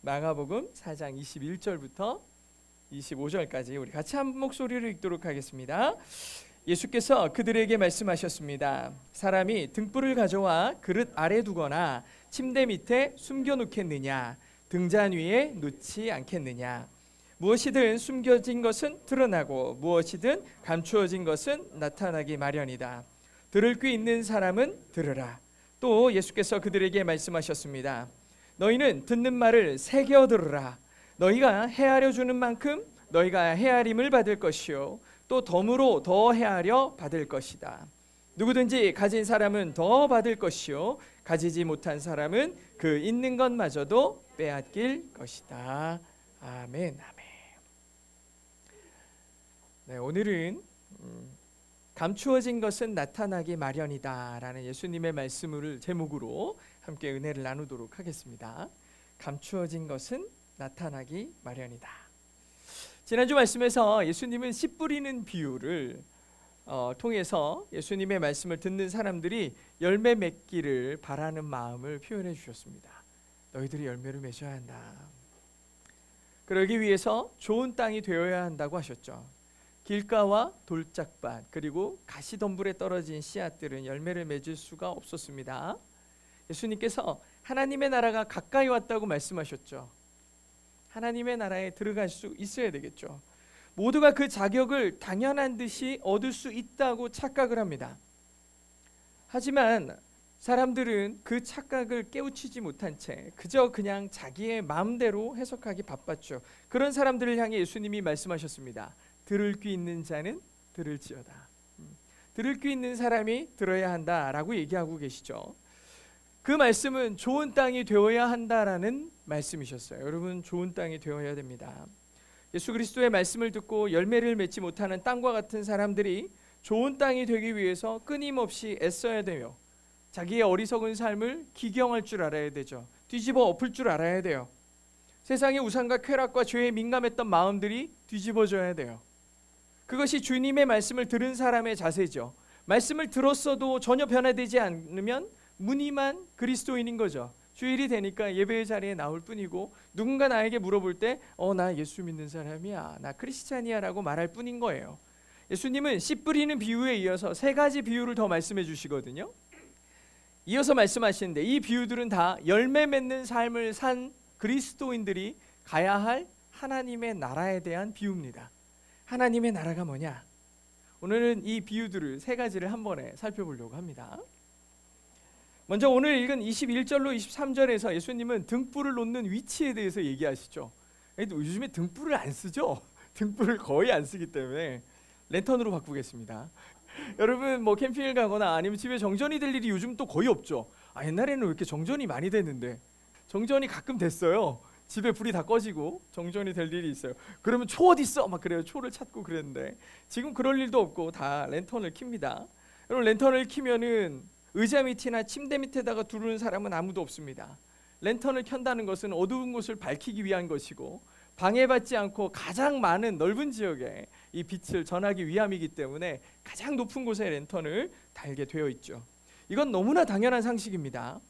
마가복음 4장 21절부터 25절까지 우리 같이 한 목소리로 읽도록 하겠습니다. 예수께서 그들에게 말씀하셨습니다. 사람이 등불을 가져와 그릇 아래 두거나 침대 밑에 숨겨놓겠느냐, 등잔 위에 놓지 않겠느냐. 무엇이든 숨겨진 것은 드러나고 무엇이든 감추어진 것은 나타나기 마련이다. 들을 귀 있는 사람은 들으라. 또 예수께서 그들에게 말씀하셨습니다. 너희는 듣는 말을 새겨 들으라. 너희가 헤아려 주는 만큼 너희가 헤아림을 받을 것이요 또 덤으로 더 헤아려 받을 것이다. 누구든지 가진 사람은 더 받을 것이요 가지지 못한 사람은 그 있는 것마저도 빼앗길 것이다. 아멘. 아멘. 네, 오늘은 감추어진 것은 나타나기 마련이다 라는 예수님의 말씀을 제목으로 함께 은혜를 나누도록 하겠습니다. 감추어진 것은 나타나기 마련이다. 지난주 말씀에서 예수님은 씨 뿌리는 비유를 통해서 예수님의 말씀을 듣는 사람들이 열매 맺기를 바라는 마음을 표현해 주셨습니다. 너희들이 열매를 맺어야 한다. 그러기 위해서 좋은 땅이 되어야 한다고 하셨죠. 길가와 돌짝밭 그리고 가시덤불에 떨어진 씨앗들은 열매를 맺을 수가 없었습니다. 예수님께서 하나님의 나라가 가까이 왔다고 말씀하셨죠. 하나님의 나라에 들어갈 수 있어야 되겠죠. 모두가 그 자격을 당연한 듯이 얻을 수 있다고 착각을 합니다. 하지만 사람들은 그 착각을 깨우치지 못한 채 그저 그냥 자기의 마음대로 해석하기 바빴죠. 그런 사람들을 향해 예수님이 말씀하셨습니다. 들을 귀 있는 자는 들을지어다. 들을 귀 있는 사람이 들어야 한다라고 얘기하고 계시죠. 그 말씀은 좋은 땅이 되어야 한다라는 말씀이셨어요. 여러분, 좋은 땅이 되어야 됩니다. 예수 그리스도의 말씀을 듣고 열매를 맺지 못하는 땅과 같은 사람들이 좋은 땅이 되기 위해서 끊임없이 애써야 되며 자기의 어리석은 삶을 기경할 줄 알아야 되죠. 뒤집어 엎을 줄 알아야 돼요. 세상의 우상과 쾌락과 죄에 민감했던 마음들이 뒤집어져야 돼요. 그것이 주님의 말씀을 들은 사람의 자세죠. 말씀을 들었어도 전혀 변화되지 않으면 무늬만 그리스도인인 거죠. 주일이 되니까 예배의 자리에 나올 뿐이고 누군가 나에게 물어볼 때 나 예수 믿는 사람이야, 나 크리스찬이야 라고 말할 뿐인 거예요. 예수님은 씨 뿌리는 비유에 이어서 세 가지 비유를 더 말씀해 주시거든요. 이어서 말씀하시는데 이 비유들은 다 열매 맺는 삶을 산 그리스도인들이 가야 할 하나님의 나라에 대한 비유입니다. 하나님의 나라가 뭐냐? 오늘은 이 비유들을 세 가지를 한 번에 살펴보려고 합니다. 먼저 오늘 읽은 21절로 23절에서 예수님은 등불을 놓는 위치에 대해서 얘기하시죠. 요즘에 등불을 안 쓰죠? 등불을 거의 안 쓰기 때문에 랜턴으로 바꾸겠습니다. 여러분 캠핑을 가거나 아니면 집에 정전이 될 일이 요즘 또 거의 없죠. 옛날에는 왜 이렇게 정전이 많이 됐는데 정전이 가끔 됐어요. 집에 불이 다 꺼지고 정전이 될 일이 있어요. 그러면 초 어디 있어? 막 그래요. 초를 찾고 그랬는데 지금 그럴 일도 없고 다 랜턴을 켭니다. 여러분 랜턴을 켜면은 의자 밑이나 침대 밑에다가 두르는 사람은 아무도 없습니다. 랜턴을 켠다는 것은 어두운 곳을 밝히기 위한 것이고 방해받지 않고 가장 많은 넓은 지역에 이 빛을 전하기 위함이기 때문에 가장 높은 곳에 랜턴을 달게 되어 있죠. 이건 너무나 당연한 상식입니다.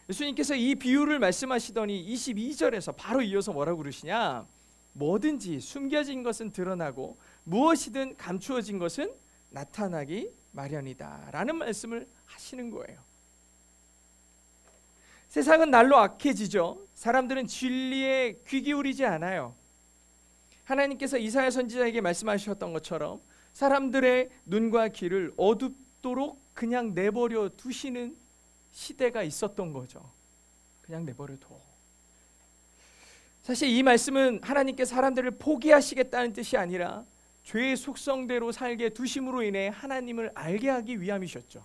예수님께서 이 비유를 말씀하시더니 22절에서 바로 이어서 뭐라고 그러시냐? 뭐든지 숨겨진 것은 드러나고 무엇이든 감추어진 것은 나타나기 마련이다 라는 말씀을 하시는 거예요. 세상은 날로 악해지죠. 사람들은 진리에 귀 기울이지 않아요. 하나님께서 이사야 선지자에게 말씀하셨던 것처럼 사람들의 눈과 귀를 어둡도록 그냥 내버려 두시는 시대가 있었던 거죠. 그냥 내버려 둬. 사실 이 말씀은 하나님께서 사람들을 포기하시겠다는 뜻이 아니라 죄의 속성대로 살게 두심으로 인해 하나님을 알게 하기 위함이셨죠.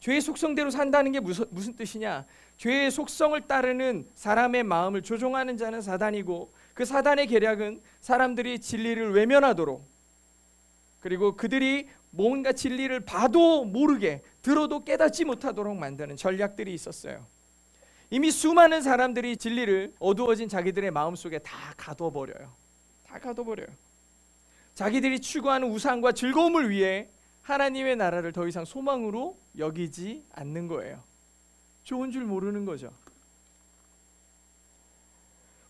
죄의 속성대로 산다는 게 무슨 뜻이냐? 죄의 속성을 따르는 사람의 마음을 조종하는 자는 사단이고 그 사단의 계략은 사람들이 진리를 외면하도록 그리고 그들이 뭔가 진리를 봐도 모르게 들어도 깨닫지 못하도록 만드는 전략들이 있었어요. 이미 수많은 사람들이 진리를 어두워진 자기들의 마음속에 다 가둬버려요. 다 가둬버려요. 자기들이 추구하는 우상과 즐거움을 위해 하나님의 나라를 더 이상 소망으로 여기지 않는 거예요. 좋은 줄 모르는 거죠.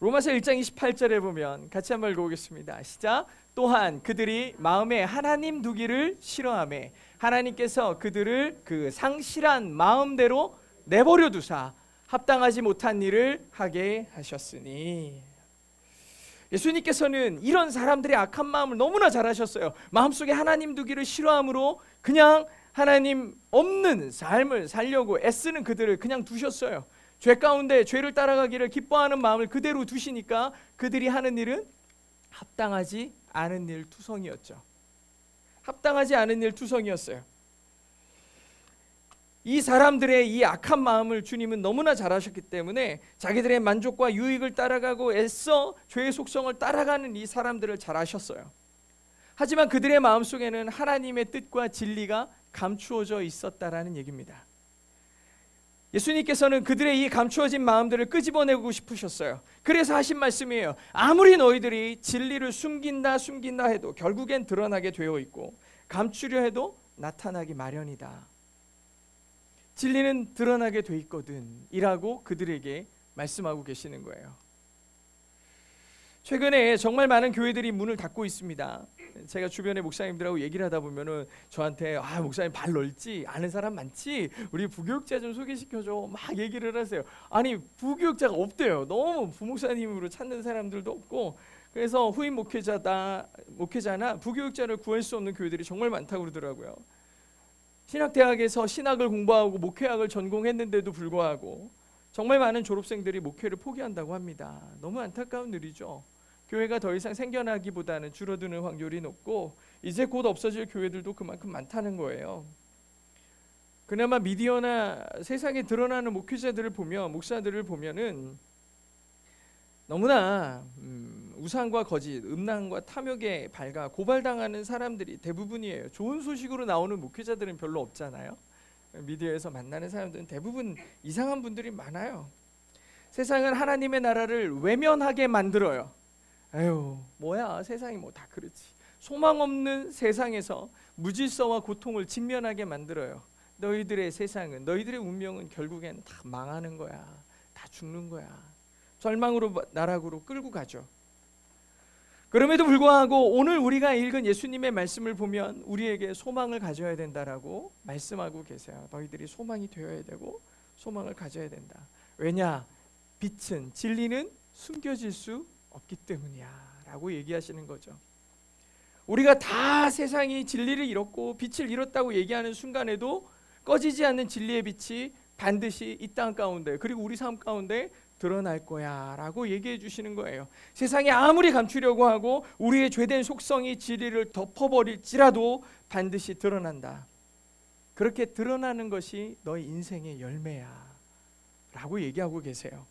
로마서 1장 28절에 보면 같이 한번 읽어보겠습니다. 시작. 또한 그들이 마음에 하나님 두기를 싫어하며 하나님께서 그들을 그 상실한 마음대로 내버려 두사 합당하지 못한 일을 하게 하셨으니. 예수님께서는 이런 사람들의 악한 마음을 너무나 잘 아셨어요. 마음속에 하나님 두기를 싫어함으로 그냥 하나님 없는 삶을 살려고 애쓰는 그들을 그냥 두셨어요. 죄 가운데 죄를 따라가기를 기뻐하는 마음을 그대로 두시니까 그들이 하는 일은 합당하지 않은 일 투성이었죠. 합당하지 않은 일 투성이었어요. 이 사람들의 이 악한 마음을 주님은 너무나 잘 아셨기 때문에 자기들의 만족과 유익을 따라가고 애써 죄의 속성을 따라가는 이 사람들을 잘 아셨어요. 하지만 그들의 마음속에는 하나님의 뜻과 진리가 감추어져 있었다라는 얘기입니다. 예수님께서는 그들의 이 감추어진 마음들을 끄집어내고 싶으셨어요. 그래서 하신 말씀이에요. 아무리 너희들이 진리를 숨긴다 해도 결국엔 드러나게 되어 있고 감추려 해도 나타나기 마련이다. 진리는 드러나게 돼 있거든 이라고 그들에게 말씀하고 계시는 거예요. 최근에 정말 많은 교회들이 문을 닫고 있습니다. 제가 주변에 목사님들하고 얘기를 하다 보면은 저한테 목사님 발 넓지? 아는 사람 많지? 우리 부교육자 좀 소개시켜줘 막 얘기를 하세요. 아니 부교육자가 없대요. 너무 부목사님으로 찾는 사람들도 없고 그래서 후임 목회자나 부교육자를 구할 수 없는 교회들이 정말 많다고 그러더라고요. 신학대학에서 신학을 공부하고 목회학을 전공했는데도 불구하고 정말 많은 졸업생들이 목회를 포기한다고 합니다. 너무 안타까운 일이죠. 교회가 더 이상 생겨나기보다는 줄어드는 확률이 높고 이제 곧 없어질 교회들도 그만큼 많다는 거예요. 그나마 미디어나 세상에 드러나는 목회자들을 보면 목사들을 보면은 너무나 우상과 거짓, 음란과 탐욕에 발가 고발당하는 사람들이 대부분이에요. 좋은 소식으로 나오는 목회자들은 별로 없잖아요. 미디어에서 만나는 사람들은 대부분 이상한 분들이 많아요. 세상은 하나님의 나라를 외면하게 만들어요. 에휴 뭐야 세상이 뭐 다 그렇지. 소망 없는 세상에서 무질서와 고통을 직면하게 만들어요. 너희들의 세상은 너희들의 운명은 결국엔 다 망하는 거야. 다 죽는 거야. 절망으로 나락으로 끌고 가죠. 그럼에도 불구하고 오늘 우리가 읽은 예수님의 말씀을 보면 우리에게 소망을 가져야 된다라고 말씀하고 계세요. 너희들이 소망이 되어야 되고 소망을 가져야 된다. 왜냐? 빛은 진리는 숨겨질 수 없기 때문이야 라고 얘기하시는 거죠. 우리가 다 세상이 진리를 잃었고 빛을 잃었다고 얘기하는 순간에도 꺼지지 않는 진리의 빛이 반드시 이 땅 가운데 그리고 우리 삶 가운데 드러날 거야 라고 얘기해 주시는 거예요. 세상이 아무리 감추려고 하고 우리의 죄된 속성이 진리를 덮어버릴지라도 반드시 드러난다. 그렇게 드러나는 것이 너의 인생의 열매야 라고 얘기하고 계세요.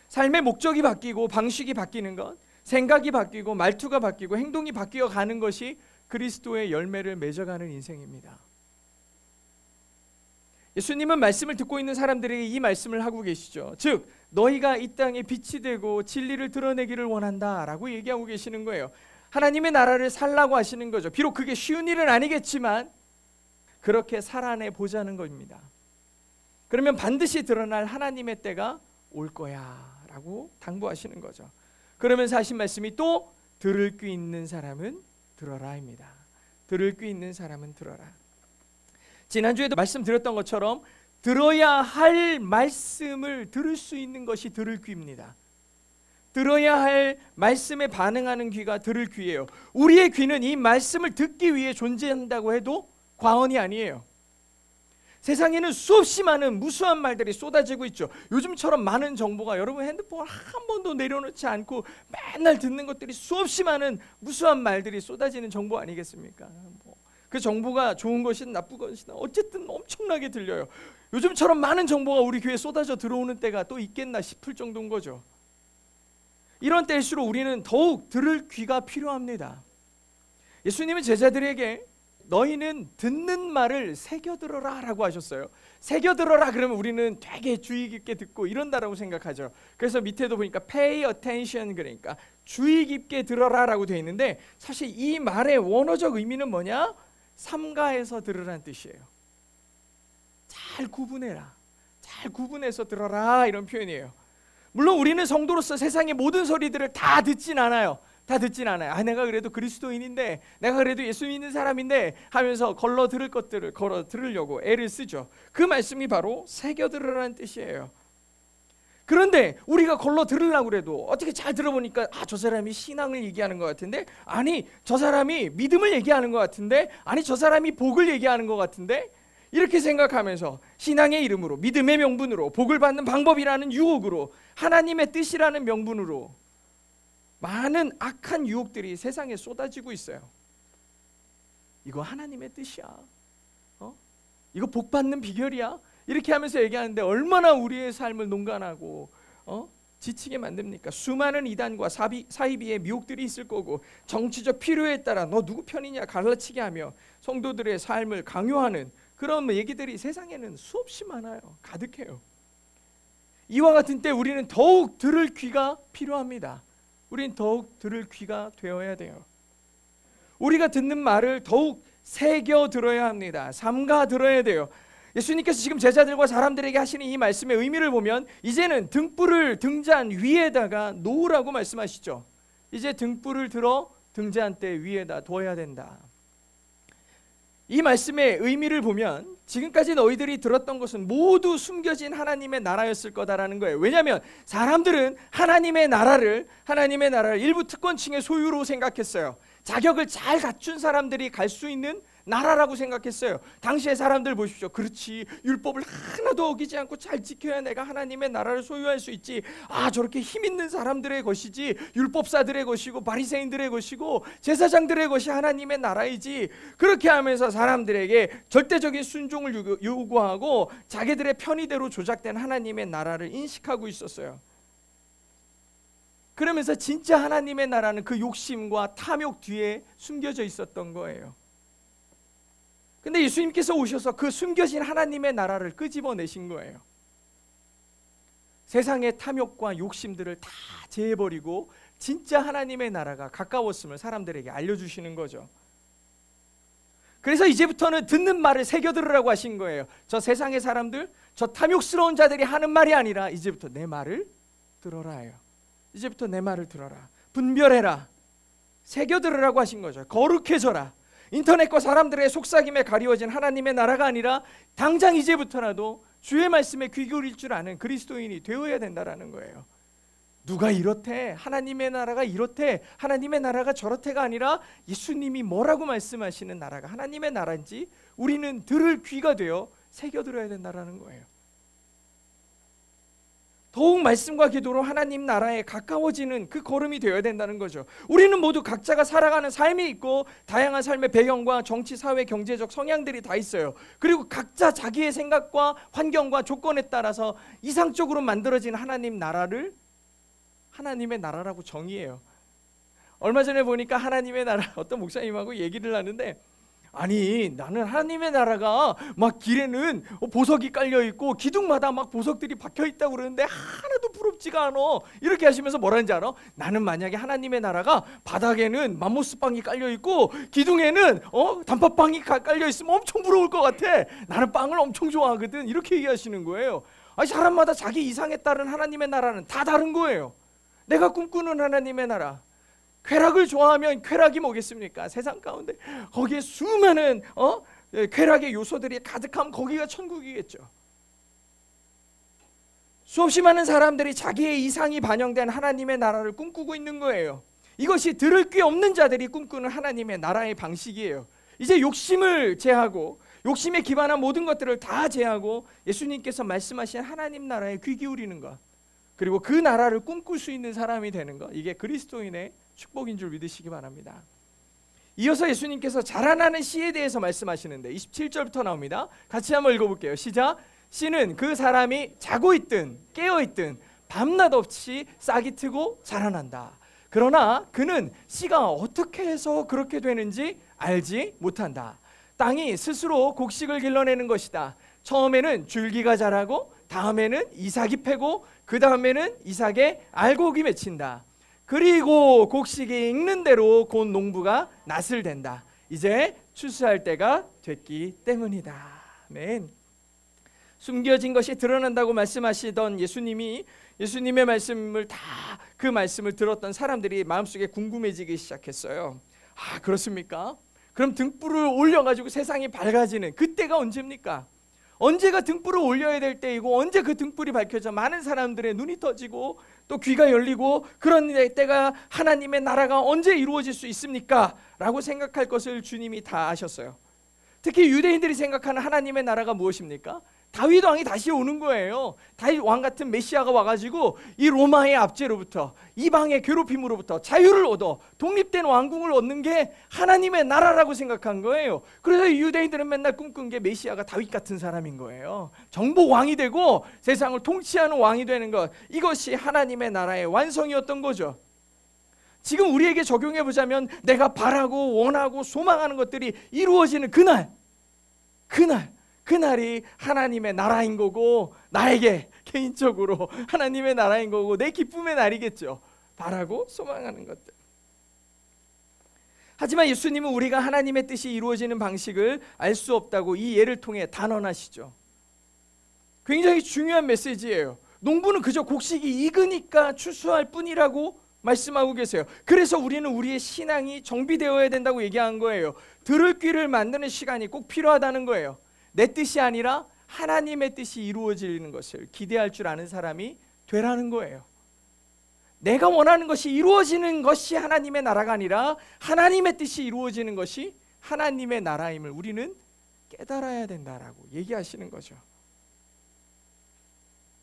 삶의 목적이 바뀌고 방식이 바뀌는 것, 생각이 바뀌고 말투가 바뀌고 행동이 바뀌어 가는 것이 그리스도의 열매를 맺어가는 인생입니다. 예수님은 말씀을 듣고 있는 사람들에게 이 말씀을 하고 계시죠. 즉 너희가 이 땅에 빛이 되고 진리를 드러내기를 원한다 라고 얘기하고 계시는 거예요. 하나님의 나라를 살라고 하시는 거죠. 비록 그게 쉬운 일은 아니겠지만 그렇게 살아내 보자는 겁니다. 그러면 반드시 드러날 하나님의 때가 올 거야 라고 당부하시는 거죠. 그러면서 하신 말씀이 또 들을 귀 있는 사람은 들어라입니다. 들을 귀 있는 사람은 들어라. 지난주에도 말씀드렸던 것처럼 들어야 할 말씀을 들을 수 있는 것이 들을 귀입니다. 들어야 할 말씀에 반응하는 귀가 들을 귀예요. 우리의 귀는 이 말씀을 듣기 위해 존재한다고 해도 과언이 아니에요. 세상에는 수없이 많은 무수한 말들이 쏟아지고 있죠. 요즘처럼 많은 정보가 여러분 핸드폰을 한 번도 내려놓지 않고 맨날 듣는 것들이 수없이 많은 무수한 말들이 쏟아지는 정보 아니겠습니까? 그 정보가 좋은 것이든 나쁜 것이든 어쨌든 엄청나게 들려요. 요즘처럼 많은 정보가 우리 귀에 쏟아져 들어오는 때가 또 있겠나 싶을 정도인 거죠. 이런 때일수록 우리는 더욱 들을 귀가 필요합니다. 예수님은 제자들에게 너희는 듣는 말을 새겨들어라 라고 하셨어요. 새겨들어라 그러면 우리는 되게 주의 깊게 듣고 이런다라고 생각하죠. 그래서 밑에도 보니까 pay attention 그러니까 주의 깊게 들어라 라고 되어 있는데 사실 이 말의 원어적 의미는 뭐냐? 삼가해서 들으라는 뜻이에요. 잘 구분해라. 잘 구분해서 들어라 이런 표현이에요. 물론 우리는 성도로서 세상의 모든 소리들을 다 듣진 않아요. 다 듣진 않아요. 내가 그래도 그리스도인인데, 내가 그래도 예수 믿는 사람인데 하면서 걸러 들을 것들을 걸어 들으려고 애를 쓰죠. 그 말씀이 바로 새겨 들으라는 뜻이에요. 그런데 우리가 걸러 들으려고 그래도 어떻게 잘 들어보니까 저 사람이 신앙을 얘기하는 것 같은데, 아니 저 사람이 믿음을 얘기하는 것 같은데, 아니 저 사람이 복을 얘기하는 것 같은데, 이렇게 생각하면서 신앙의 이름으로, 믿음의 명분으로, 복을 받는 방법이라는 유혹으로, 하나님의 뜻이라는 명분으로 많은 악한 유혹들이 세상에 쏟아지고 있어요. 이거 하나님의 뜻이야, 이거 복 받는 비결이야, 이렇게 하면서 얘기하는데 얼마나 우리의 삶을 농간하고 지치게 만듭니까? 수많은 이단과 사이비의 미혹들이 있을 거고, 정치적 필요에 따라 너 누구 편이냐 갈라치게 하며 성도들의 삶을 강요하는 그런 얘기들이 세상에는 수없이 많아요. 가득해요. 이와 같은 때 우리는 더욱 들을 귀가 필요합니다. 우린 더욱 들을 귀가 되어야 돼요. 우리가 듣는 말을 더욱 새겨 들어야 합니다. 삼가 들어야 돼요. 예수님께서 지금 제자들과 사람들에게 하시는 이 말씀의 의미를 보면, 이제는 등불을 등잔 위에다가 놓으라고 말씀하시죠. 이제 등불을 들어 등잔대 위에다 둬야 된다. 이 말씀의 의미를 보면 지금까지 너희들이 들었던 것은 모두 숨겨진 하나님의 나라였을 거다라는 거예요. 왜냐하면 사람들은 하나님의 나라를 일부 특권층의 소유로 생각했어요. 자격을 잘 갖춘 사람들이 갈 수 있는 나라라고 생각했어요. 당시의 사람들 보십시오. 그렇지, 율법을 하나도 어기지 않고 잘 지켜야 내가 하나님의 나라를 소유할 수 있지. 저렇게 힘 있는 사람들의 것이지, 율법사들의 것이고 바리새인들의 것이고 제사장들의 것이 하나님의 나라이지. 그렇게 하면서 사람들에게 절대적인 순종을 요구하고 자기들의 편의대로 조작된 하나님의 나라를 인식하고 있었어요. 그러면서 진짜 하나님의 나라는 그 욕심과 탐욕 뒤에 숨겨져 있었던 거예요. 근데 예수님께서 오셔서 그 숨겨진 하나님의 나라를 끄집어내신 거예요. 세상의 탐욕과 욕심들을 다 제해버리고 진짜 하나님의 나라가 가까웠음을 사람들에게 알려주시는 거죠. 그래서 이제부터는 듣는 말을 새겨들으라고 하신 거예요. 저 세상의 사람들, 저 탐욕스러운 자들이 하는 말이 아니라 이제부터 내 말을 들어라요. 이제부터 내 말을 들어라. 분별해라. 새겨들으라고 하신 거죠. 거룩해져라. 인터넷과 사람들의 속삭임에 가리워진 하나님의 나라가 아니라 당장 이제부터라도 주의 말씀에 귀 기울일 줄 아는 그리스도인이 되어야 된다라는 거예요. 누가 이렇대, 하나님의 나라가 이렇대, 하나님의 나라가 저렇대가 아니라 예수님이 뭐라고 말씀하시는 나라가 하나님의 나라인지 우리는 들을 귀가 되어 새겨들어야 된다라는 거예요. 더욱 말씀과 기도로 하나님 나라에 가까워지는 그 걸음이 되어야 된다는 거죠. 우리는 모두 각자가 살아가는 삶이 있고 다양한 삶의 배경과 정치, 사회, 경제적 성향들이 다 있어요. 그리고 각자 자기의 생각과 환경과 조건에 따라서 이상적으로 만들어진 하나님 나라를 하나님의 나라라고 정의해요. 얼마 전에 보니까 하나님의 나라 어떤 목사님하고 얘기를 하는데, 아니 나는 하나님의 나라가 막 길에는 보석이 깔려있고 기둥마다 막 보석들이 박혀있다고 그러는데 하나도 부럽지가 않아. 이렇게 하시면서 뭐라는지 알아? 나는 만약에 하나님의 나라가 바닥에는 맘모스빵이 깔려있고 기둥에는 단팥빵이 깔려있으면 엄청 부러울 것 같아. 나는 빵을 엄청 좋아하거든. 이렇게 얘기하시는 거예요. 아니 사람마다 자기 이상에 따른 하나님의 나라는 다 다른 거예요. 내가 꿈꾸는 하나님의 나라, 쾌락을 좋아하면 쾌락이 뭐겠습니까? 세상 가운데 거기에 수많은 쾌락의 요소들이 가득하면 거기가 천국이겠죠. 수없이 많은 사람들이 자기의 이상이 반영된 하나님의 나라를 꿈꾸고 있는 거예요. 이것이 들을 귀 없는 자들이 꿈꾸는 하나님의 나라의 방식이에요. 이제 욕심을 제하고 욕심에 기반한 모든 것들을 다 제하고 예수님께서 말씀하신 하나님 나라에 귀 기울이는 것, 그리고 그 나라를 꿈꿀 수 있는 사람이 되는 것, 이게 그리스도인의 축복인 줄 믿으시기 바랍니다. 이어서 예수님께서 자라나는 씨에 대해서 말씀하시는데 27절부터 나옵니다. 같이 한번 읽어볼게요. 시작. 씨는 그 사람이 자고 있든 깨어 있든 밤낮 없이 싹이 트고 자라난다. 그러나 그는 씨가 어떻게 해서 그렇게 되는지 알지 못한다. 땅이 스스로 곡식을 길러내는 것이다. 처음에는 줄기가 자라고 다음에는 이삭이 패고 그 다음에는 이삭의 알곡이 맺힌다. 그리고 곡식이 익는 대로 곧 농부가 낫을 댄다. 이제 추수할 때가 됐기 때문이다. 아멘. 숨겨진 것이 드러난다고 말씀하시던 예수님이 예수님의 말씀을 다 그 말씀을 들었던 사람들이 마음속에 궁금해지기 시작했어요. 아, 그렇습니까? 그럼 등불을 올려가지고 세상이 밝아지는 그때가 언제입니까? 언제가 등불을 올려야 될 때이고 언제 그 등불이 밝혀져 많은 사람들의 눈이 터지고 또 귀가 열리고 그런 때가 하나님의 나라가 언제 이루어질 수 있습니까? 라고 생각할 것을 주님이 다 아셨어요. 특히 유대인들이 생각하는 하나님의 나라가 무엇입니까? 다윗 왕이 다시 오는 거예요. 다윗 왕 같은 메시아가 와가지고 이 로마의 압제로부터 이방의 괴롭힘으로부터 자유를 얻어 독립된 왕국을 얻는 게 하나님의 나라라고 생각한 거예요. 그래서 유대인들은 맨날 꿈꾼 게 메시아가 다윗 같은 사람인 거예요. 정복 왕이 되고 세상을 통치하는 왕이 되는 것, 이것이 하나님의 나라의 완성이었던 거죠. 지금 우리에게 적용해 보자면 내가 바라고 원하고 소망하는 것들이 이루어지는 그날이 하나님의 나라인 거고 나에게 개인적으로 하나님의 나라인 거고 내 기쁨의 날이겠죠. 바라고 소망하는 것들. 하지만 예수님은 우리가 하나님의 뜻이 이루어지는 방식을 알 수 없다고 이 예를 통해 단언하시죠. 굉장히 중요한 메시지예요. 농부는 그저 곡식이 익으니까 추수할 뿐이라고 말씀하고 계세요. 그래서 우리는 우리의 신앙이 정비되어야 된다고 얘기한 거예요. 들을 귀를 만드는 시간이 꼭 필요하다는 거예요. 내 뜻이 아니라 하나님의 뜻이 이루어지는 것을 기대할 줄 아는 사람이 되라는 거예요. 내가 원하는 것이 이루어지는 것이 하나님의 나라가 아니라 하나님의 뜻이 이루어지는 것이 하나님의 나라임을 우리는 깨달아야 된다라고 얘기하시는 거죠.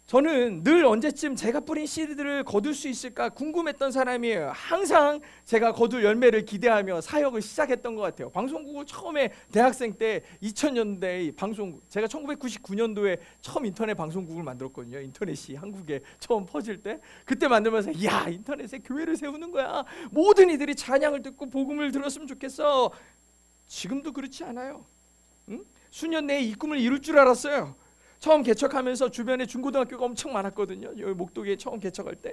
저는 늘 언제쯤 제가 뿌린 씨들을 거둘 수 있을까 궁금했던 사람이에요. 항상 제가 거둘 열매를 기대하며 사역을 시작했던 것 같아요. 방송국을 처음에 대학생 때 2000년대 방송국, 제가 1999년도에 처음 인터넷 방송국을 만들었거든요. 인터넷이 한국에 처음 퍼질 때 그때 만들면서 야, 인터넷에 교회를 세우는 거야. 모든 이들이 찬양을 듣고 복음을 들었으면 좋겠어. 지금도 그렇지 않아요. 응? 수년 내에 이 꿈을 이룰 줄 알았어요. 처음 개척하면서 주변에 중고등학교가 엄청 많았거든요. 여기 목동에 처음 개척할 때.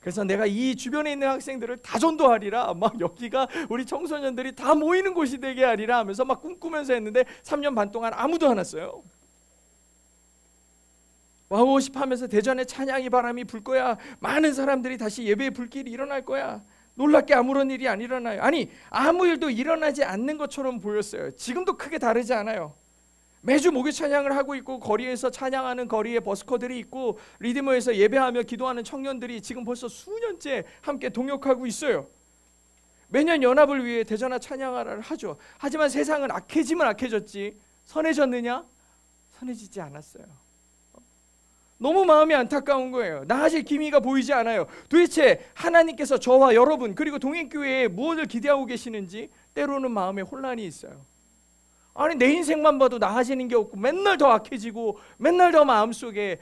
그래서 내가 이 주변에 있는 학생들을 다 전도하리라, 막 여기가 우리 청소년들이 다 모이는 곳이 되게 하리라 하면서 막 꿈꾸면서 했는데 3년 반 동안 아무도 안 왔어요. 와우워십 하면서 대전에 찬양이 바람이 불 거야. 많은 사람들이 다시 예배의 불길이 일어날 거야. 놀랍게 아무런 일이 안 일어나요. 아니, 아무 일도 일어나지 않는 것처럼 보였어요. 지금도 크게 다르지 않아요. 매주 목요 찬양을 하고 있고 거리에서 찬양하는 거리에 버스커들이 있고 리디머에서 예배하며 기도하는 청년들이 지금 벌써 수년째 함께 동역하고 있어요. 매년 연합을 위해 대전화 찬양하라를 하죠. 하지만 세상은 악해지면 악해졌지 선해졌느냐? 선해지지 않았어요. 너무 마음이 안타까운 거예요. 나아질 기미가 보이지 않아요. 도대체 하나님께서 저와 여러분 그리고 동행교회에 무엇을 기대하고 계시는지 때로는 마음에 혼란이 있어요. 아니, 내 인생만 봐도 나아지는 게 없고 맨날 더 악해지고 맨날 더 마음속에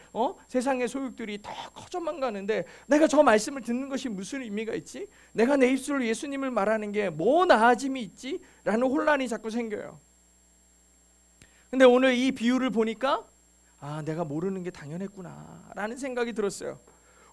세상의 소욕들이 더 커져만 가는데 내가 저 말씀을 듣는 것이 무슨 의미가 있지? 내가 내 입술로 예수님을 말하는 게 뭐 나아짐이 있지? 라는 혼란이 자꾸 생겨요. 근데 오늘 이 비유를 보니까 아, 내가 모르는 게 당연했구나 라는 생각이 들었어요.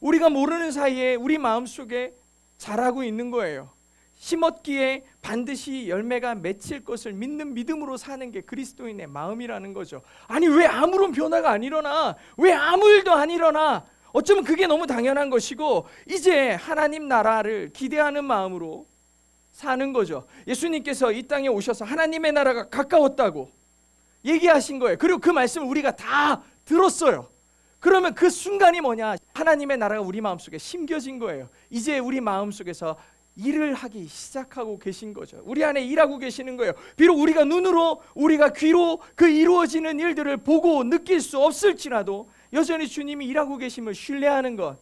우리가 모르는 사이에 우리 마음속에 자라고 있는 거예요. 심었기에 반드시 열매가 맺힐 것을 믿는 믿음으로 사는 게 그리스도인의 마음이라는 거죠. 아니, 왜 아무런 변화가 안 일어나? 왜 아무 일도 안 일어나? 어쩌면 그게 너무 당연한 것이고 이제 하나님 나라를 기대하는 마음으로 사는 거죠. 예수님께서 이 땅에 오셔서 하나님의 나라가 가까웠다고 얘기하신 거예요. 그리고 그 말씀을 우리가 다 들었어요. 그러면 그 순간이 뭐냐? 하나님의 나라가 우리 마음속에 심겨진 거예요. 이제 우리 마음속에서 일을 하기 시작하고 계신 거죠. 우리 안에 일하고 계시는 거예요. 비록 우리가 눈으로 우리가 귀로 그 이루어지는 일들을 보고 느낄 수 없을지라도 여전히 주님이 일하고 계심을 신뢰하는 것,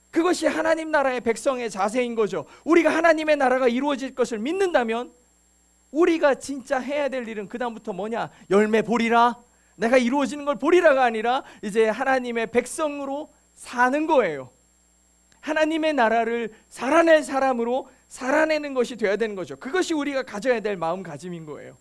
그것이 하나님 나라의 백성의 자세인 거죠. 우리가 하나님의 나라가 이루어질 것을 믿는다면 우리가 진짜 해야 될 일은 그 다음부터 뭐냐? 열매 보리라, 내가 이루어지는 걸 보리라가 아니라 이제 하나님의 백성으로 사는 거예요. 하나님의 나라를 살아낼 사람으로 살아내는 것이 되어야 되는 거죠. 그것이 우리가 가져야 될 마음가짐인 거예요.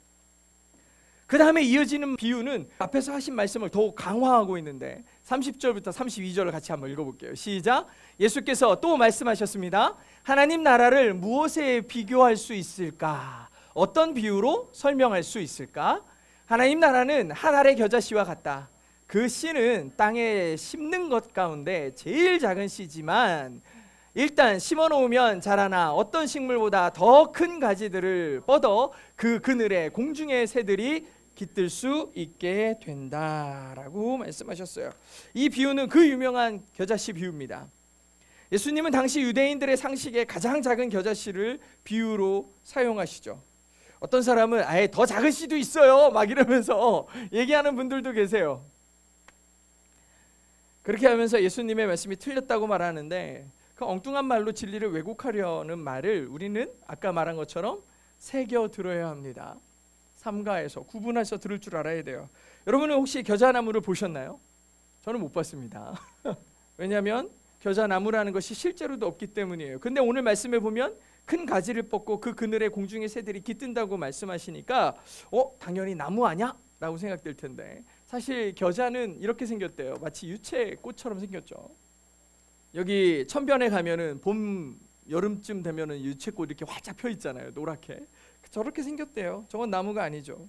그 다음에 이어지는 비유는 앞에서 하신 말씀을 더욱 강화하고 있는데 30절부터 32절을 같이 한번 읽어볼게요. 시작. 예수께서 또 말씀하셨습니다. 하나님 나라를 무엇에 비교할 수 있을까? 어떤 비유로 설명할 수 있을까? 하나님 나라는 한 알의 겨자씨와 같다. 그 씨는 땅에 심는 것 가운데 제일 작은 씨지만 일단 심어놓으면 자라나 어떤 식물보다 더 큰 가지들을 뻗어 그 그늘에 공중의 새들이 깃들 수 있게 된다라고 말씀하셨어요. 이 비유는 그 유명한 겨자씨 비유입니다. 예수님은 당시 유대인들의 상식에 가장 작은 겨자씨를 비유로 사용하시죠. 어떤 사람은 아예 더 작은 씨도 있어요 막 이러면서 얘기하는 분들도 계세요. 그렇게 하면서 예수님의 말씀이 틀렸다고 말하는데 그 엉뚱한 말로 진리를 왜곡하려는 말을 우리는 아까 말한 것처럼 새겨 들어야 합니다. 삼가해서 구분해서 들을 줄 알아야 돼요. 여러분은 혹시 겨자나무를 보셨나요? 저는 못 봤습니다. 왜냐하면 겨자나무라는 것이 실제로도 없기 때문이에요. 근데 오늘 말씀에 보면 큰 가지를 뻗고 그 그늘에 공중의 새들이 깃든다고 말씀하시니까 당연히 나무 아냐? 라고 생각될 텐데 사실 겨자는 이렇게 생겼대요. 마치 유채꽃처럼 생겼죠. 여기 천변에 가면은 봄 여름쯤 되면은 유채꽃 이렇게 활짝 펴 있잖아요. 노랗게. 저렇게 생겼대요. 저건 나무가 아니죠.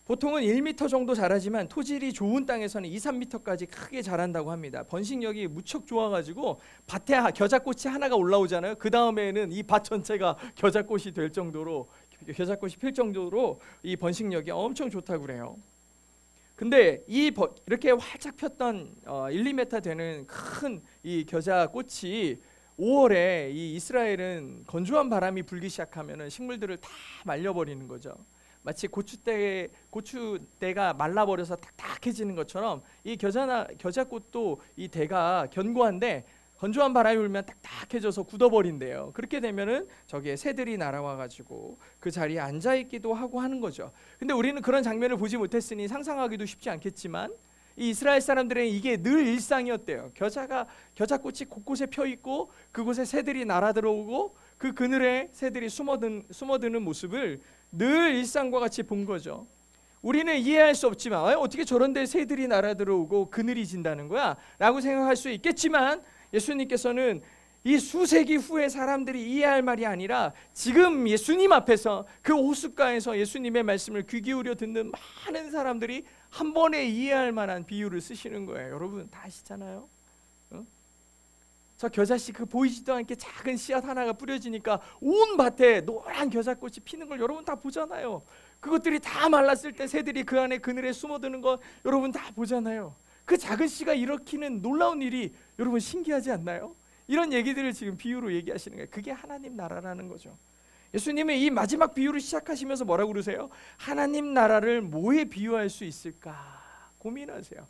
보통은 1m 정도 자라지만 토질이 좋은 땅에서는 2, 3m까지 크게 자란다고 합니다. 번식력이 무척 좋아가지고 밭에 겨자꽃이 하나가 올라오잖아요. 그 다음에는 이 밭 전체가 겨자꽃이 될 정도로 겨자꽃이 필 정도로 이 번식력이 엄청 좋다고 그래요. 근데 이렇게 활짝 폈던 1, 2m 되는 큰 이 겨자꽃이 5월에 이 이스라엘은 건조한 바람이 불기 시작하면은 식물들을 다 말려버리는 거죠. 마치 고추대가 말라버려서 딱딱해지는 것처럼 이 겨자꽃도 이 대가 견고한데 건조한 바람이 불면 딱딱해져서 굳어버린대요. 그렇게 되면은 저기에 새들이 날아와가지고 그 자리에 앉아있기도 하고 하는 거죠. 근데 우리는 그런 장면을 보지 못했으니 상상하기도 쉽지 않겠지만 이 이스라엘 사람들은 이게 늘 일상이었대요. 겨자꽃이 곳곳에 펴 있고 그곳에 새들이 날아 들어오고 그 그늘에 새들이 숨어드는 모습을 늘 일상과 같이 본 거죠. 우리는 이해할 수 없지만 어떻게 저런 데 새들이 날아 들어오고 그늘이 진다는 거야? 라고 생각할 수 있겠지만 예수님께서는 이 수세기 후에 사람들이 이해할 말이 아니라 지금 예수님 앞에서 그 호숫가에서 예수님의 말씀을 귀 기울여 듣는 많은 사람들이 한 번에 이해할 만한 비유를 쓰시는 거예요. 여러분 다 아시잖아요. 저 겨자씨 그 보이지도 않게 작은 씨앗 하나가 뿌려지니까 온 밭에 노란 겨자꽃이 피는 걸 여러분 다 보잖아요. 그것들이 다 말랐을 때 새들이 그 안에 그늘에 숨어드는 거 여러분 다 보잖아요. 그 작은 씨가 일으키는 놀라운 일이 여러분 신기하지 않나요? 이런 얘기들을 지금 비유로 얘기하시는 거예요. 그게 하나님 나라라는 거죠. 예수님은 이 마지막 비유를 시작하시면서 뭐라고 그러세요? 하나님 나라를 뭐에 비유할 수 있을까 고민하세요.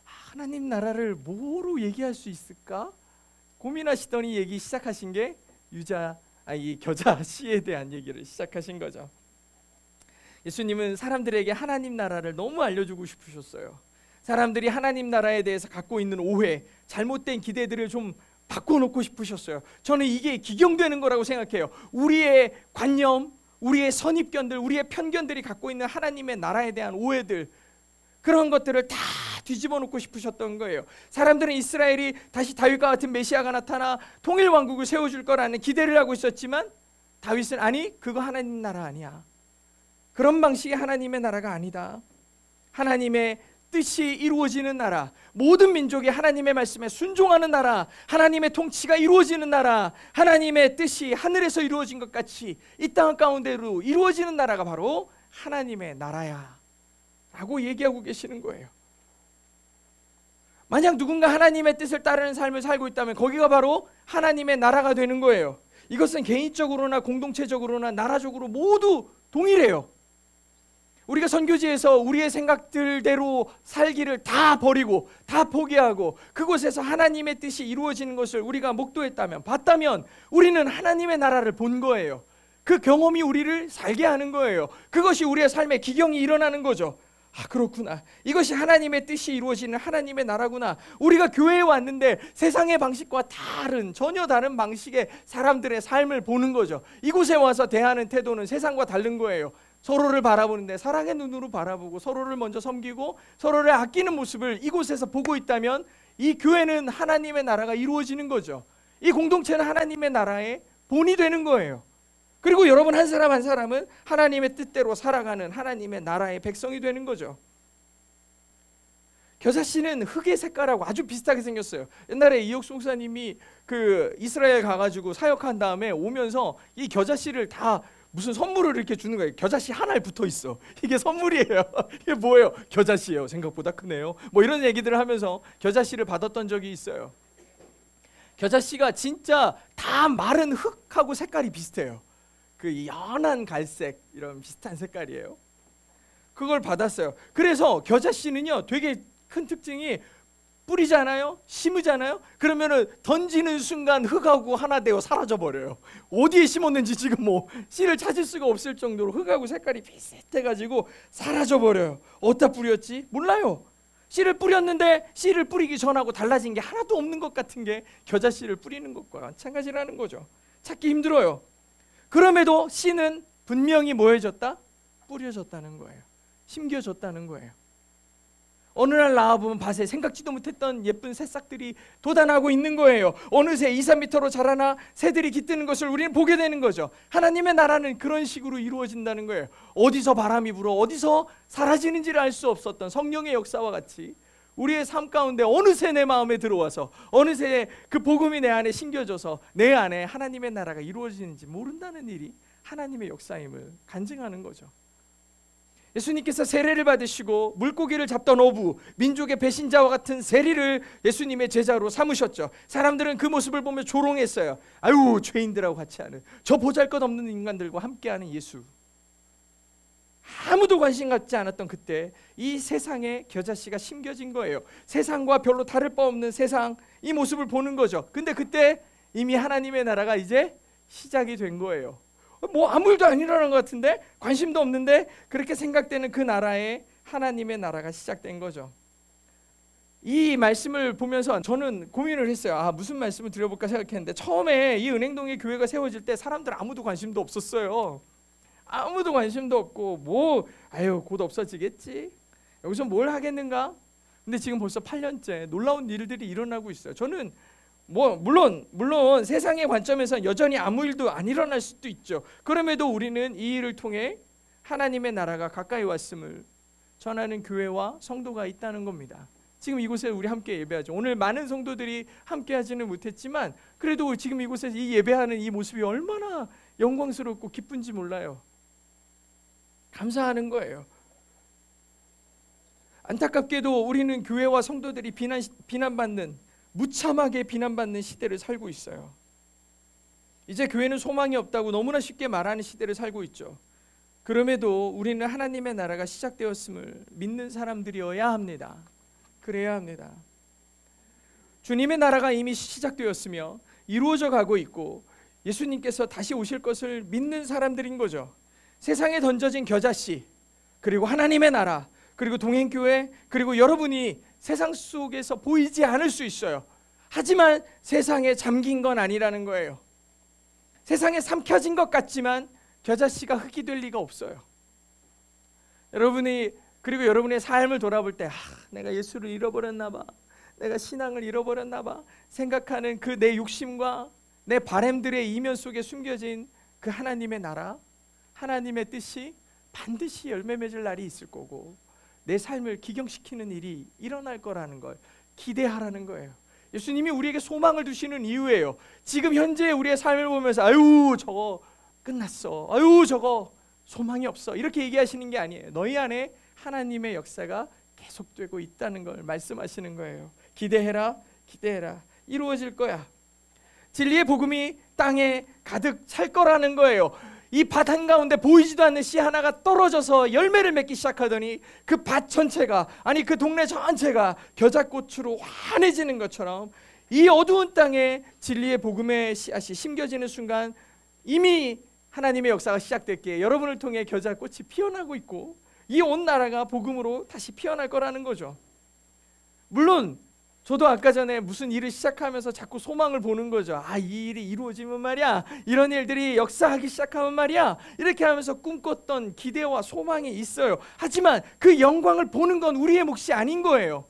하나님 나라를 뭐로 얘기할 수 있을까 고민하시더니 얘기 시작하신 게 이 겨자 씨에 대한 얘기를 시작하신 거죠. 예수님은 사람들에게 하나님 나라를 너무 알려주고 싶으셨어요. 사람들이 하나님 나라에 대해서 갖고 있는 오해, 잘못된 기대들을 좀 바꿔놓고 싶으셨어요. 저는 이게 기경되는 거라고 생각해요. 우리의 관념, 우리의 선입견들, 우리의 편견들이 갖고 있는 하나님의 나라에 대한 오해들, 그런 것들을 다 뒤집어 놓고 싶으셨던 거예요. 사람들은 이스라엘이 다시 다윗과 같은 메시아가 나타나 통일 왕국을 세워줄 거라는 기대를 하고 있었지만 다윗은 아니, 그거 하나님 나라 아니야. 그런 방식의 하나님의 나라가 아니다. 하나님의 뜻이 이루어지는 나라, 모든 민족이 하나님의 말씀에 순종하는 나라, 하나님의 통치가 이루어지는 나라, 하나님의 뜻이 하늘에서 이루어진 것 같이 이 땅 가운데로 이루어지는 나라가 바로 하나님의 나라야 라고 얘기하고 계시는 거예요. 만약 누군가 하나님의 뜻을 따르는 삶을 살고 있다면 거기가 바로 하나님의 나라가 되는 거예요. 이것은 개인적으로나 공동체적으로나 나라적으로 모두 동일해요. 우리가 선교지에서 우리의 생각들대로 살기를 다 버리고 다 포기하고 그곳에서 하나님의 뜻이 이루어지는 것을 우리가 목도했다면, 봤다면 우리는 하나님의 나라를 본 거예요. 그 경험이 우리를 살게 하는 거예요. 그것이 우리의 삶에 기경이 일어나는 거죠. 그렇구나. 이것이 하나님의 뜻이 이루어지는 하나님의 나라구나. 우리가 교회에 왔는데 세상의 방식과 전혀 다른 방식의 사람들의 삶을 보는 거죠. 이곳에 와서 대하는 태도는 세상과 다른 거예요. 서로를 바라보는데 사랑의 눈으로 바라보고 서로를 먼저 섬기고 서로를 아끼는 모습을 이곳에서 보고 있다면 이 교회는 하나님의 나라가 이루어지는 거죠. 이 공동체는 하나님의 나라의 본이 되는 거예요. 그리고 여러분 한 사람 한 사람은 하나님의 뜻대로 살아가는 하나님의 나라의 백성이 되는 거죠. 겨자씨는 흙의 색깔하고 아주 비슷하게 생겼어요. 옛날에 이혁수 목사님이 그 이스라엘 가가지고 사역한 다음에 오면서 이 겨자씨를 다 무슨 선물을 이렇게 주는 거예요. 겨자씨 하나에 붙어 있어. 이게 선물이에요. 이게 뭐예요? 겨자씨예요. 생각보다 크네요. 뭐 이런 얘기들을 하면서 겨자씨를 받았던 적이 있어요. 겨자씨가 진짜 다 마른 흙하고 색깔이 비슷해요. 그 연한 갈색 이런 비슷한 색깔이에요. 그걸 받았어요. 그래서 겨자씨는요 되게 큰 특징이 뿌리잖아요, 심으잖아요. 그러면은 던지는 순간 흙하고 하나 되어 사라져 버려요. 어디에 심었는지 지금 뭐 씨를 찾을 수가 없을 정도로 흙하고 색깔이 비슷해가지고 사라져 버려요. 어디다 뿌렸지? 몰라요. 씨를 뿌렸는데 씨를 뿌리기 전하고 달라진 게 하나도 없는 것 같은 게 겨자씨를 뿌리는 것과 마찬가지라는 거죠. 찾기 힘들어요. 그럼에도 씨는 분명히 뭐해졌다? 뿌려졌다는 거예요. 심겨졌다는 거예요. 어느 날 나와보면 밭에 생각지도 못했던 예쁜 새싹들이 돋아나고 있는 거예요. 어느새 2, 3m로 자라나 새들이 깃드는 것을 우리는 보게 되는 거죠. 하나님의 나라는 그런 식으로 이루어진다는 거예요. 어디서 바람이 불어 어디서 사라지는지를 알 수 없었던 성령의 역사와 같이 우리의 삶 가운데 어느새 내 마음에 들어와서 어느새 그 복음이 내 안에 심겨져서 내 안에 하나님의 나라가 이루어지는지 모른다는 일이 하나님의 역사임을 간증하는 거죠. 예수님께서 세례를 받으시고 물고기를 잡던 어부, 민족의 배신자와 같은 세리를 예수님의 제자로 삼으셨죠. 사람들은 그 모습을 보며 조롱했어요. 아유, 죄인들하고 같이 하는 저 보잘것없는 인간들과 함께하는 예수. 아무도 관심 갖지 않았던 그때 이 세상에 겨자씨가 심겨진 거예요. 세상과 별로 다를 바 없는 세상, 이 모습을 보는 거죠. 근데 그때 이미 하나님의 나라가 이제 시작이 된 거예요. 뭐 아무 일도 안 일어난 것 같은데, 관심도 없는데, 그렇게 생각되는 그 나라에 하나님의 나라가 시작된 거죠. 이 말씀을 보면서 저는 고민을 했어요. 무슨 말씀을 드려볼까 생각했는데, 처음에 이 은행동에 교회가 세워질 때 사람들 아무도 관심도 없었어요. 아무도 관심도 없고 곧 없어지겠지, 여기서 뭘 하겠는가. 근데 지금 벌써 8년째 놀라운 일들이 일어나고 있어요. 저는 물론 세상의 관점에서는 여전히 아무 일도 안 일어날 수도 있죠. 그럼에도 우리는 이 일을 통해 하나님의 나라가 가까이 왔음을 전하는 교회와 성도가 있다는 겁니다. 지금 이곳에 우리 함께 예배하죠. 오늘 많은 성도들이 함께 하지는 못했지만 그래도 지금 이곳에서 이 예배하는 이 모습이 얼마나 영광스럽고 기쁜지 몰라요. 감사하는 거예요. 안타깝게도 우리는 교회와 성도들이 무참하게 비난받는 시대를 살고 있어요. 이제 교회는 소망이 없다고 너무나 쉽게 말하는 시대를 살고 있죠. 그럼에도 우리는 하나님의 나라가 시작되었음을 믿는 사람들이어야 합니다. 그래야 합니다. 주님의 나라가 이미 시작되었으며 이루어져 가고 있고 예수님께서 다시 오실 것을 믿는 사람들인 거죠. 세상에 던져진 겨자씨, 그리고 하나님의 나라, 그리고 동행교회, 그리고 여러분이 세상 속에서 보이지 않을 수 있어요. 하지만 세상에 잠긴 건 아니라는 거예요. 세상에 삼켜진 것 같지만 겨자씨가 흙이 될 리가 없어요. 그리고 여러분의 삶을 돌아볼 때 내가 예수를 잃어버렸나 봐, 내가 신앙을 잃어버렸나 봐 생각하는 그 내 욕심과 내 바램들의 이면 속에 숨겨진 그 하나님의 나라, 하나님의 뜻이 반드시 열매 맺을 날이 있을 거고 내 삶을 기경시키는 일이 일어날 거라는 걸 기대하라는 거예요. 예수님이 우리에게 소망을 두시는 이유예요. 지금 현재 우리의 삶을 보면서 아유 저거 끝났어, 아유 저거 소망이 없어, 이렇게 얘기하시는 게 아니에요. 너희 안에 하나님의 역사가 계속되고 있다는 걸 말씀하시는 거예요. 기대해라, 기대해라. 이루어질 거야. 진리의 복음이 땅에 가득 찰 거라는 거예요. 이 밭 한가운데 보이지도 않는 씨 하나가 떨어져서 열매를 맺기 시작하더니 그 밭 전체가, 아니 그 동네 전체가 겨자꽃으로 환해지는 것처럼 이 어두운 땅에 진리의 복음의 씨앗이 심겨지는 순간 이미 하나님의 역사가 시작됐기에 여러분을 통해 겨자꽃이 피어나고 있고 이 온 나라가 복음으로 다시 피어날 거라는 거죠. 물론 저도 아까 전에 무슨 일을 시작하면서 자꾸 소망을 보는 거죠. 이 일이 이루어지면 말이야, 이런 일들이 역사하기 시작하면 말이야, 이렇게 하면서 꿈꿨던 기대와 소망이 있어요. 하지만 그 영광을 보는 건 우리의 몫이 아닌 거예요.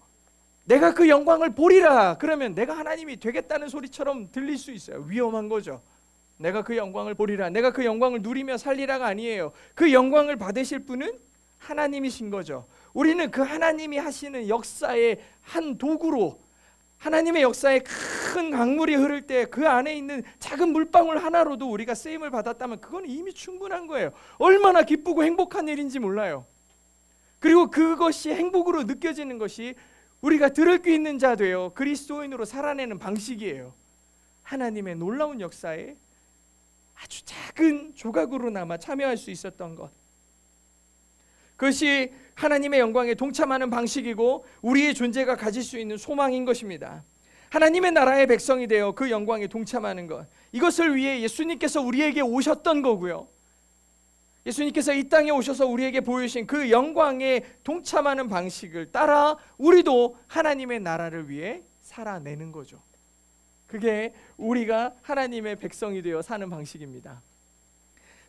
내가 그 영광을 보리라 그러면 내가 하나님이 되겠다는 소리처럼 들릴 수 있어요. 위험한 거죠. 내가 그 영광을 보리라, 내가 그 영광을 누리며 살리라가 아니에요. 그 영광을 받으실 분은 하나님이신 거죠. 우리는 그 하나님이 하시는 역사의 한 도구로, 하나님의 역사에 큰 강물이 흐를 때 그 안에 있는 작은 물방울 하나로도 우리가 쓰임을 받았다면 그건 이미 충분한 거예요. 얼마나 기쁘고 행복한 일인지 몰라요. 그리고 그것이 행복으로 느껴지는 것이 우리가 들을 귀 있는 자 되어 그리스도인으로 살아내는 방식이에요. 하나님의 놀라운 역사에 아주 작은 조각으로나마 참여할 수 있었던 것, 그것이 하나님의 영광에 동참하는 방식이고 우리의 존재가 가질 수 있는 소망인 것입니다. 하나님의 나라의 백성이 되어 그 영광에 동참하는 것, 이것을 위해 예수님께서 우리에게 오셨던 거고요. 예수님께서 이 땅에 오셔서 우리에게 보여주신 그 영광에 동참하는 방식을 따라 우리도 하나님의 나라를 위해 살아내는 거죠. 그게 우리가 하나님의 백성이 되어 사는 방식입니다.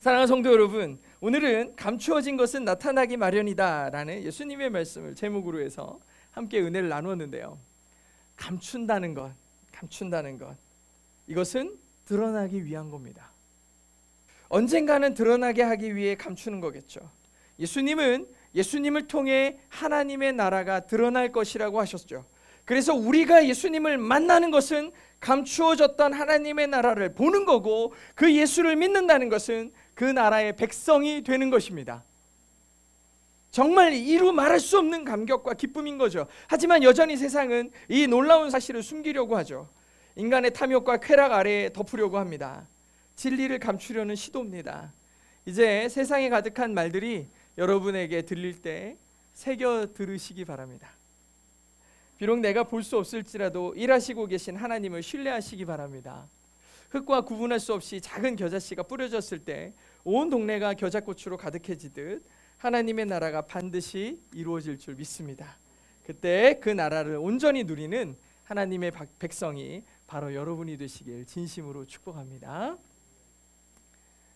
사랑하는 성도 여러분, 오늘은 감추어진 것은 나타나기 마련이다 라는 예수님의 말씀을 제목으로 해서 함께 은혜를 나누었는데요. 감춘다는 것, 이것은 드러나기 위한 겁니다. 언젠가는 드러나게 하기 위해 감추는 거겠죠. 예수님은 예수님을 통해 하나님의 나라가 드러날 것이라고 하셨죠. 그래서 우리가 예수님을 만나는 것은 감추어졌던 하나님의 나라를 보는 거고, 그 예수를 믿는다는 것은 그 나라의 백성이 되는 것입니다. 정말 이루 말할 수 없는 감격과 기쁨인 거죠. 하지만 여전히 세상은 이 놀라운 사실을 숨기려고 하죠. 인간의 탐욕과 쾌락 아래에 덮으려고 합니다. 진리를 감추려는 시도입니다. 이제 세상에 가득한 말들이 여러분에게 들릴 때 새겨 들으시기 바랍니다. 비록 내가 볼 수 없을지라도 일하시고 계신 하나님을 신뢰하시기 바랍니다. 흙과 구분할 수 없이 작은 겨자씨가 뿌려졌을 때 온 동네가 겨자꽃으로 가득해지듯 하나님의 나라가 반드시 이루어질 줄 믿습니다. 그때 그 나라를 온전히 누리는 하나님의 백성이 바로 여러분이 되시길 진심으로 축복합니다.